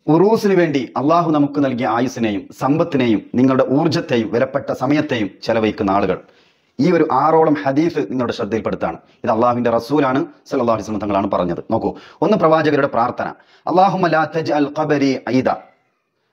ഉറൂസിന് വേണ്ടി അള്ളാഹു നമുക്ക് നൽകിയ ആയുസ്സിനെയും സമ്പത്തിനെയും നിങ്ങളുടെ ഊർജ്ജത്തെയും വിലപ്പെട്ട സമയത്തെയും ചെലവഴിക്കുന്ന ആളുകൾ, ഈ ഒരു 6ഓളം ഹദീസ് നിങ്ങളുടെ ശ്രദ്ധയിൽപ്പെടുത്താണ്. ഇത് അള്ളാഹുവിന്റെ റസൂലാണ് സല്ലല്ലാഹു അലൈഹി വസല്ലം തങ്ങളാണ് പറഞ്ഞത്. നോക്കൂ, ഒന്ന് പ്രവാചകരുടെ പ്രാർത്ഥന, അല്ലാഹുമ്മ ലാ തജ്അൽ ഖബരി ഈദ,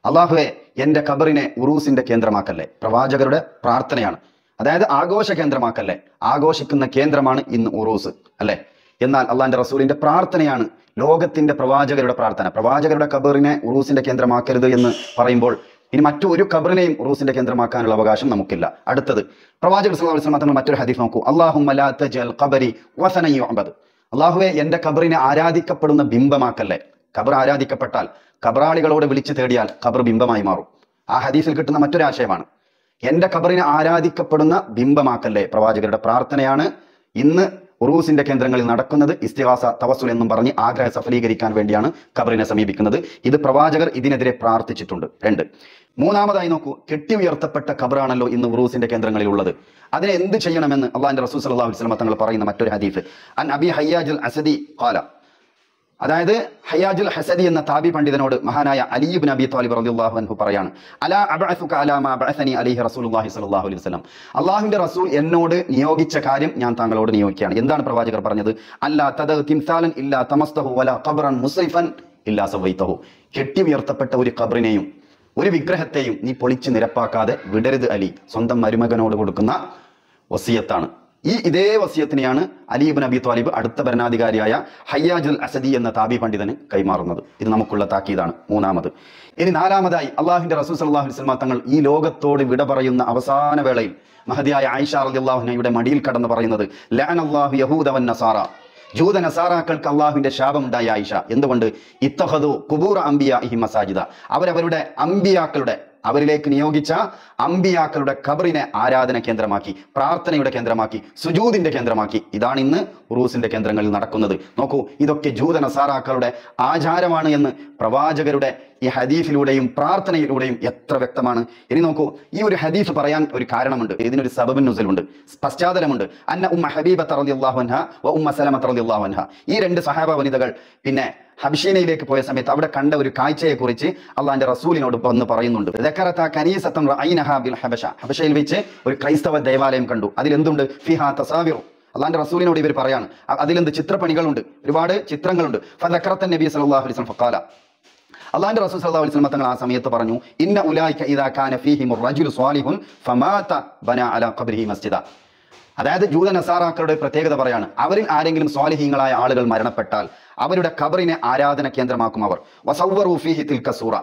അള്ളാഹുവെ എന്റെ ഖബറിനെ ഉറൂസിന്റെ കേന്ദ്രമാക്കല്ലേ. പ്രവാചകരുടെ പ്രാർത്ഥനയാണ്. അതായത് ആഘോഷ കേന്ദ്രമാക്കല്ലേ. ആഘോഷിക്കുന്ന കേന്ദ്രമാണ് ഇന്ന് ഉറൂസ് അല്ലെ. എന്നാൽ അള്ളാഹിന്റെ റസൂലിന്റെ പ്രാർത്ഥനയാണ് ലോകത്തിന്റെ പ്രവാചകരുടെ പ്രാർത്ഥന. പ്രവാചകരുടെ ഖബറിനെ ഉറൂസിന്റെ കേന്ദ്രമാക്കരുത് എന്ന് പറയുമ്പോൾ ഇനി മറ്റു ഒരു ഖബറിനെയും ഉറൂസിന്റെ കേന്ദ്രമാക്കാനുള്ള അവകാശം നമുക്കില്ല. അടുത്തത് പ്രവാചകർ സല്ലല്ലാഹു അലൈഹി വസല്ലം തങ്ങൾ മറ്റൊരു ഹദീസ് നോക്കൂ, അല്ലാഹുമ്മ ലാ തജ്അൽ ഖബരി വസനൻ യുഅബദ്, അള്ളാഹുവെ എന്റെ ഖബറിനെ ആരാധിക്കപ്പെടുന്ന ബിംബമാക്കല്ലേ. ഖബർ ആരാധിക്കപ്പെട്ടാൽ, ഖബറാളികളോട് വിളിച്ചു തേടിയാൽ ഖബർ ബിംബമായി മാറും. ആ ഹദീസിൽ കിട്ടുന്ന മറ്റൊരു ആശയമാണ്, എന്റെ ഖബറിനെ ആരാധിക്കപ്പെടുന്ന ബിംബമാക്കല്ലേ. പ്രവാചകരുടെ പ്രാർത്ഥനയാണ് ഇന്ന് ഉറൂസിന്റെ കേന്ദ്രങ്ങളിൽ നടക്കുന്നത്. ഇസ്തിഗാസ, തവസ്സുൽ എന്നും പറഞ്ഞ് ആഗ്രഹ സഫലീകരിക്കാൻ വേണ്ടിയാണ് ഖബറിനെ സമീപിക്കുന്നത്. ഇത് പ്രവാചകർ ഇതിനെതിരെ പ്രാർത്ഥിച്ചിട്ടുണ്ട്. 2. മൂന്നാമതായി നോക്കൂ, കെട്ടി ഉയർത്തപ്പെട്ട ഖബറാണല്ലോ ഇന്ന് ഉറൂസിന്റെ കേന്ദ്രങ്ങളിൽ ഉള്ളത്. അതിനെ എന്ത് ചെയ്യണമെന്ന് അള്ളാഹിന്റെ റസൂൽ സല്ലല്ലാഹു അലൈഹി വസല്ലം തങ്ങൾ പറയുന്ന മറ്റൊരു ഹദീസ്, അൻ അബി ഹയ്യാജുൽ അസദി ഖാല, അതായത് ഹയ്യാജുൽ ഹസദി എന്ന താബി പണ്ഡിതനോട് മഹാനായ അലി ഇബ്നു അബി ത്വാലിബ് റളിയല്ലാഹു അൻഹു പറയാണ്, അലാ അബ്അസുക അലാ മാ ബഅസനി അലൈഹി റസൂലുള്ളാഹി സ്വല്ലല്ലാഹു അലൈഹി വസല്ലം, അല്ലാഹുവിന്റെ റസൂൽ എന്നോട് നിയോഗിച്ച കാര്യം ഞാൻ താങ്കളോട് നിയോഗിക്കുകയാണ്. എന്താണ് പ്രവാചകർ പറഞ്ഞത്? അല്ലാ തദ തിംസാലൻ ഇല്ലാ തമസ്തഹു വലാ ഖബ്റൻ മുസ്രിഫൻ ഇല്ലാ സവൈതഹു, കെട്ടി ഉയർത്തപ്പെട്ട ഒരു ഖബറിനെയും ഒരു വിഗ്രഹത്തെയും നീ പൊളിച്ച് നിരപ്പാക്കാതെ വിടരുത് അലി. സ്വന്തം മരുമകനോട് കൊടുക്കുന്ന വസിയത്താണ്. ഇതേ വസിയത്തിനെയാണ് അലി ഇബ്നു അബി ത്വാലിബ് അടുത്ത ഭരണാധികാരിയായ ഹയ്യാജുൽ അസദി എന്ന താബി പണ്ഡിതന് കൈമാറുന്നത്. ഇത് നമുക്കുള്ള താക്കീതാണ്. 3. ഇനി 4. അള്ളാഹുവിന്റെ റസൂൽ സല്ലല്ലാഹു അലൈഹി വസല്ലം തങ്ങൾ ഈ ലോകത്തോട് വിട പറയുന്ന അവസാന വേളയിൽ മഹദിയായ ആയിഷ റളിയല്ലാഹു അൻഹയുടെ മടിയിൽ കടന്ന് പറയുന്നത്, ലഅനല്ലാഹു യഹൂദ വൻ നസാറ, ജൂത നസാറാക്കൾക്ക് അള്ളാഹുവിന്റെ ശാപമുണ്ടായ ആയിഷ. എന്തുകൊണ്ട്? ഇത്തഖദു ഖുബൂറ അംബിയാഇഹിം മസാജിദ, അവരവരുടെ അംബിയാക്കളുടെ, അവരിലേക്ക് നിയോഗിച്ച അംബിയാക്കളുടെ ഖബറിനെ ആരാധന കേന്ദ്രമാക്കി, പ്രാർത്ഥനയുടെ കേന്ദ്രമാക്കി, സുജൂദിന്റെ കേന്ദ്രമാക്കി. ഇതാണ് ഇന്ന് ഉറൂസിന്റെ കേന്ദ്രങ്ങളിൽ നടക്കുന്നത്. നോക്കൂ, ഇതൊക്കെ ജൂത നസാറാക്കളുടെ ആചാരമാണ് എന്ന് പ്രവാചകരുടെ ഈ ഹദീസിലൂടെയും പ്രാർത്ഥനയിലൂടെയും എത്ര വ്യക്തമാണ്. ഇനി നോക്കൂ, ഈ ഒരു ഹദീസ് പറയാൻ ഒരു കാരണമുണ്ട്. ഇതിനൊരു സബബുൻ നുസൂലുണ്ട്, പശ്ചാത്തലമുണ്ട്. അന്ന ഉമ്മ ഹബീബത റളിയല്ലാഹു അൻഹ വ ഉമ്മ സലമത റളിയല്ലാഹു അൻഹ, ഈ 2 സഹാബ വനിതകൾ പിന്നെ ഹബശീനയിലേക്ക് പോയ സമയത്ത് അവിടെ കണ്ട ഒരു കാഴ്ചയെ കുറിച്ച് അള്ളാഹിന്റെ റസൂലിനോട് വന്ന് പറയുന്നുണ്ട്. ഹബശയിൽ വെച്ച് ഒരു ക്രൈസ്തവ ദേവാലയം കണ്ടു. അതിലെന്തുണ്ട്? ഫിഹാ തസാവിറു, അള്ളാഹിന്റെ റസൂലിനോട് ഇവർ പറയാണ്, അതിലെന്ത് ചിത്രപ്പണികളുണ്ട്, ഒരുപാട് ചിത്രങ്ങളുണ്ട്. ഫദക്കറത്ത നബി സല്ലല്ലാഹു അലൈഹി വസല്ലം ഫഖാല, അള്ളാഹിന്റെ റസൂൽ സല്ലല്ലാഹു അലൈഹി വസല്ലം തങ്ങൾ ആ സമയത്ത് പറഞ്ഞു, ഇന്ന ഉലൈക ഇദാ കാന ഫീഹിം റജുലു സ്വാലിഹുൻ ഫമാത ബനാ അലാ ഖബ്രിഹി മസ്ജിദ, അതായത് ജൂത നസാറാക്കളുടെ പ്രത്യേകത പറയാണ്, അവരിൽ ആരെങ്കിലും സ്വാലിഹീങ്ങളായ ആളുകൾ മരണപ്പെട്ടാൽ അവരുടെ ഖബറിനെ ആരാധന കേന്ദ്രമാക്കും അവർ. വസവ്വറു ഫീഹി തിൽക സൂറ,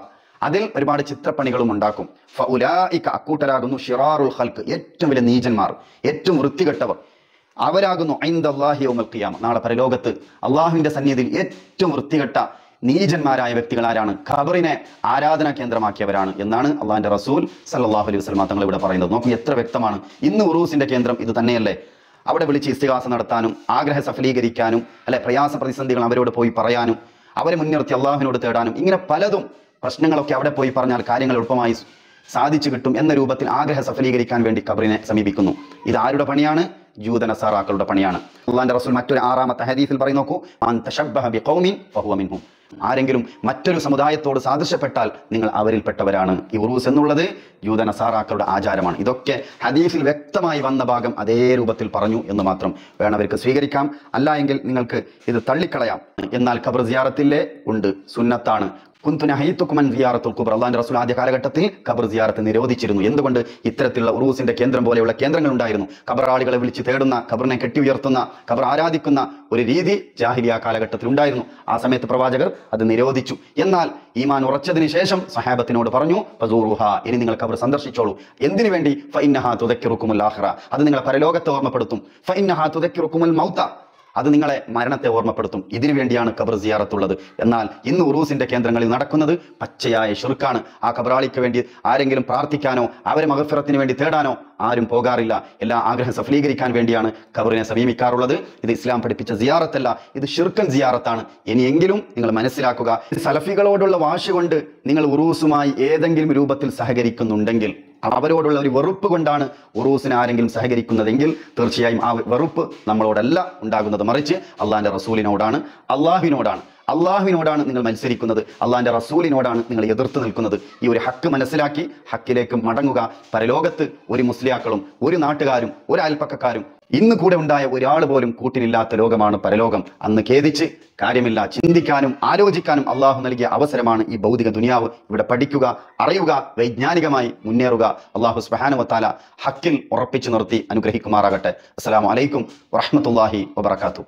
അതിൽ ഒരുപാട് ചിത്രപ്പണികളും ഉണ്ടാക്കും. ഫഉലൈക, അക്കൂട്ടരാകുന്നു ശിറാറുൽ ഖൽഖ്, ഏറ്റവും വലിയ നീചന്മാർ, ഏറ്റവും വൃത്തികെട്ടവർ. അവരാകുന്നു ഇൻദല്ലാഹി യൗമൽ ഖിയാമ, നാളെ പരലോകത്ത് അള്ളാഹുവിന്റെ സന്നിധിയിൽ ഏറ്റവും വൃത്തികെട്ട നീചന്മാരായ വ്യക്തികൾ ആരാണ്? ഖബറിനെ ആരാധനാ കേന്ദ്രമാക്കിയവരാണ് എന്നാണ് അള്ളാഹിന്റെ റസൂൽ സല്ലല്ലാഹു അലൈഹി വസല്ലം തങ്ങൾ ഇവിടെ പറയുന്നത്. നോക്കൂ എത്ര വ്യക്തമാണ്. ഇന്ന് ഉറൂസിന്റെ കേന്ദ്രം ഇത് തന്നെയല്ലേ. അവിടെ വിളിച്ച് ഇസ്തിഗാസ നടത്താനും ആഗ്രഹ സഫലീകരിക്കാനും അല്ലെ പ്രയാസ പ്രതിസന്ധികൾ അവരോട് പോയി പറയാനും അവരെ മുൻനിർത്തി അള്ളാഹുവിനോട് തേടാനും ഇങ്ങനെ പലതും പ്രശ്നങ്ങളൊക്കെ അവിടെ പോയി പറഞ്ഞാൽ കാര്യങ്ങൾ എളുപ്പമായി സാധിച്ചു കിട്ടും എന്ന രൂപത്തിൽ ആഗ്രഹ സഫലീകരിക്കാൻ വേണ്ടി ഖബറിനെ സമീപിക്കുന്നു. ഇത് ആരുടെ പണിയാണ്? ജൂത നസാറാക്കളുടെ പണിയാണ്. അള്ളാഹിന്റെ റസൂൽ മറ്റൊരു 6ാമത്തെ ഹദീസിൽ പറയും, നോക്കൂ, മൻ തശബ്ബഹ ബിഖൗമിൻ ഫഹുവ മിൻഹും, ആരെങ്കിലും മറ്റൊരു സമുദായത്തോട് സാദൃശ്യപ്പെട്ടാൽ നിങ്ങൾ അവരിൽപ്പെട്ടവരാണ്. ഈ ഉറൂസ് എന്നുള്ളത് ജൂത നസാറാക്കളുടെ ആചാരമാണ്. ഇതൊക്കെ ഹദീസിൽ വ്യക്തമായി വന്ന ഭാഗം അതേ രൂപത്തിൽ പറഞ്ഞു എന്ന് മാത്രം വേണവർക്ക് സ്വീകരിക്കാം. അല്ല എങ്കിൽ നിങ്ങൾക്ക് ഇത് തള്ളിക്കളയാം. എന്നാൽ ഖബർ സിയാറത്തില്ലേ ഉണ്ട്, സുന്നത്താണ്. അള്ളാഹിന്റെ റസൂൽ ആദ്യ കാലഘട്ടത്തിൽ ഖബർ സിയാറത്ത് നിരോധിച്ചിരുന്നു. എന്തുകൊണ്ട്? ഇത്തരത്തിലുള്ള ഉറൂസിന്റെ കേന്ദ്രം പോലെയുള്ള കേന്ദ്രങ്ങൾ ഉണ്ടായിരുന്നു. ഖബറാളികളെ വിളിച്ച് തേടുന്ന, ഖബറിനെ കെട്ടി ഉയർത്തുന്ന, ഖബർ ആരാധിക്കുന്ന ഒരു രീതി ജാഹിലിയ കാലഘട്ടത്തിൽ ഉണ്ടായിരുന്നു. ആ സമയത്ത് പ്രവാചകർ അത് നിരോധിച്ചു. എന്നാൽ ഈമാൻ ഉറച്ചതിന് ശേഷം സഹാബത്തിനോട് പറഞ്ഞു, ഫസൂറുഹ, ഇനി നിങ്ങൾ ഖബർ സന്ദർശിച്ചോളൂ. എന്തിനു വേണ്ടി? ഫഇന്നഹാ തുദക്കിറുക്കുമുൽ ആഖിറ, അത് നിങ്ങളെ പരലോകത്തെ ഓർമ്മപ്പെടുത്തും. ഫഇന്നഹാ തുദക്കിറുക്കുമുൽ മൗത, അത് നിങ്ങളെ മരണത്തെ ഓർമ്മപ്പെടുത്തും. ഇതിനു വേണ്ടിയാണ് ഖബർ സിയാറത്തുള്ളത്. എന്നാൽ ഇന്ന് ഉറൂസിന്റെ കേന്ദ്രങ്ങളിൽ നടക്കുന്നത് പച്ചയായ ശിർക്കാണ്. ആ ഖബറാളിക്ക് വേണ്ടി ആരെങ്കിലും പ്രാർത്ഥിക്കാനോ അവരെ മഗ്ഫിറത്തിന് വേണ്ടി തേടാനോ ആരും പോകാറില്ല. എല്ലാ ആഗ്രഹം സഫലീകരിക്കാൻ വേണ്ടിയാണ് ഖബറിനെ സമീപിക്കാറുള്ളത്. ഇത് ഇസ്ലാം പഠിപ്പിച്ച സിയാറത്തല്ല, ഇത് ശിർക്കൻ സിയാറത്താണ്. ഇനിയെങ്കിലും നിങ്ങൾ മനസ്സിലാക്കുക, സലഫികളോടുള്ള വാശി കൊണ്ട് നിങ്ങൾ ഉറൂസുമായി ഏതെങ്കിലും രൂപത്തിൽ സഹകരിക്കുന്നുണ്ടെങ്കിൽ, അവരോടുള്ള ഒരു വെറുപ്പ് കൊണ്ടാണ് ഉറൂസിന് ആരെങ്കിലും സഹകരിക്കുന്നതെങ്കിൽ തീർച്ചയായും ആ വെറുപ്പ് നമ്മളോടല്ല ഉണ്ടാകുന്നത്, മറിച്ച് അള്ളാഹിന്റെ റസൂലിനോടാണ്, അള്ളാഹുവിനോടാണ്. അള്ളാഹുവിനോടാണ് നിങ്ങൾ മത്സരിക്കുന്നത്, അള്ളാഹിന്റെ റസൂലിനോടാണ് നിങ്ങൾ എതിർത്ത് നിൽക്കുന്നത്. ഈ ഒരു ഹക്ക് മനസ്സിലാക്കി ഹക്കിലേക്ക് മടങ്ങുക. പരലോകത്ത് ഒരു മുസ്ലിയാക്കളും ഒരു നാട്ടുകാരും ഒരു അയൽപ്പക്കക്കാരും ഇന്ന് കൂടെ ഉണ്ടായ ഒരാൾ പോലും കൂട്ടിനില്ലാത്ത ലോകമാണ് പരലോകം. അന്ന് ഖേദിച്ച് കാര്യമില്ല. ചിന്തിക്കാനും ആലോചിക്കാനും അള്ളാഹു നൽകിയ അവസരമാണ് ഈ ഭൗതിക ദുനിയാവ്. ഇവിടെ പഠിക്കുക, അറിയുക, വൈജ്ഞാനികമായി മുന്നേറുക. അള്ളാഹു സുബ്ഹാനഹു വ തആല ഹക്കിൽ ഉറപ്പിച്ചു നിർത്തി അനുഗ്രഹിക്കുമാറാകട്ടെ. അസ്സലാമു അലൈക്കും വറഹ്മത്തുള്ളാഹി വബറകാതുഹു.